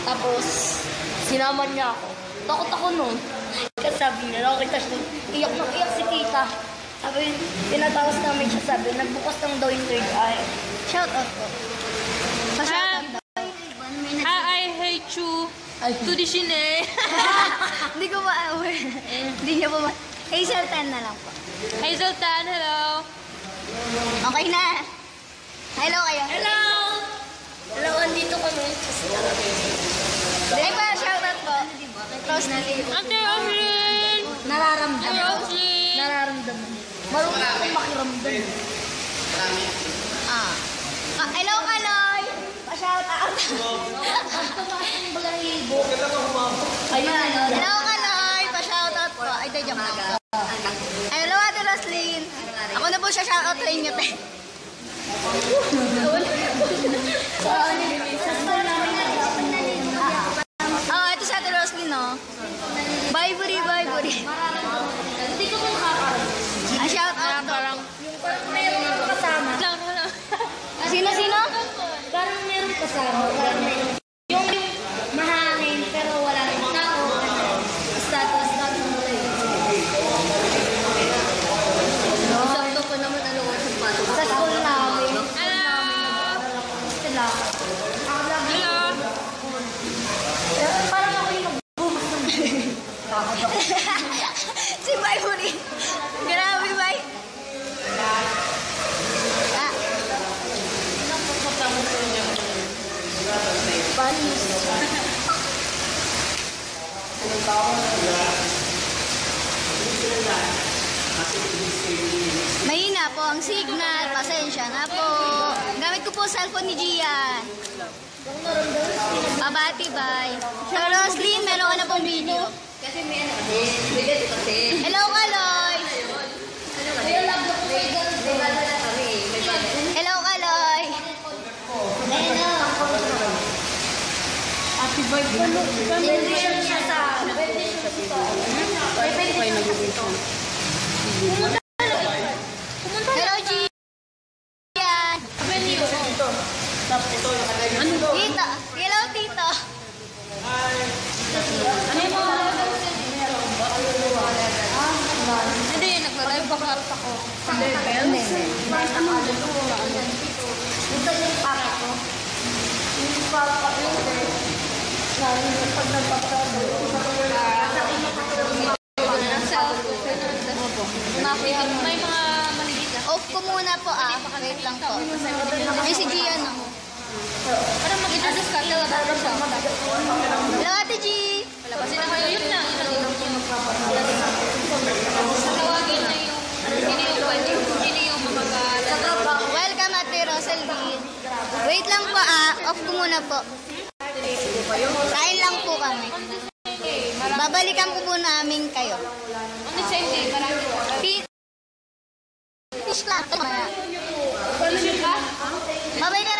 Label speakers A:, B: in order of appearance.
A: Tapos, sinama niya ako. Takot ako nun. Kasi sabi niya, nakakita siya, iyak na iyak si tita. Sabi, tinatawas namin siya, sabi, nagbukas lang daw yung third eye. Shout out po.
B: I hate you. To the Shine.
A: Hindi ko ma-aware. Hindi niya po Hazel 10 na lang po.
B: Hazel Tan, hello.
A: Okay na. Hello kayo.
B: Hello.
A: Hello, andito kami. Ay pa, shout out po. Close na din.
B: Ate Oslin.
A: Nararamdaman.
B: Ate Oslin.
A: Nararamdaman. Marunong akong makiramdam. Hello, Kaloy. Pa-shout out. Ayun. Hello, Kaloy. Pa-shout out po. Ay, tayo dyan. Hello, Ate Roslyn. Ako na po siya shout out sa inyo, te. Ito si Ate Roslyn, no? Bye, Buri. Hindi ko po nakakaroon. Shout out to. Parang meron kasama. Sino? Parang meron kasama. Yung mahangin, pero wala rin tao. Status mo rin. Sakto ko naman sa school namin. Hello. Parang ako yung nagbumas ng si Bye Buri. Grabe, Bye. Panis. Mahina po ang signal. Pasensya na po. Gamit ko po cellphone ni Gian. Pabati, bye. So, Roslyn, meron ka na pong video. Hello, Kaloy. Hello, Kaloy. Hello. Happy birthday. Benediction siya sa... Hello, Gian. Tito. Hello, Tito.
B: Ano yung mga... Hindi, nag-live back ako.
A: Hindi. Ito yung papa ko. Yung papa ko. Pag nagpapasado.
B: May mga maliit na.
A: Off ko muna po Wait lang po. Ay, si Gian ako.
B: Parang mag-introduce ka.
A: Hello, Ate G.
B: Palabasin na kayo. Yun na. Tawagin na yung... Sino yung mga...
A: Welcome, Ate Rosalie. Wait lang po Off ko muna po. Kain lang po kami. Babalikan po namin kayo.
B: On the same day, marami.
A: Fish lang.
B: Babay ka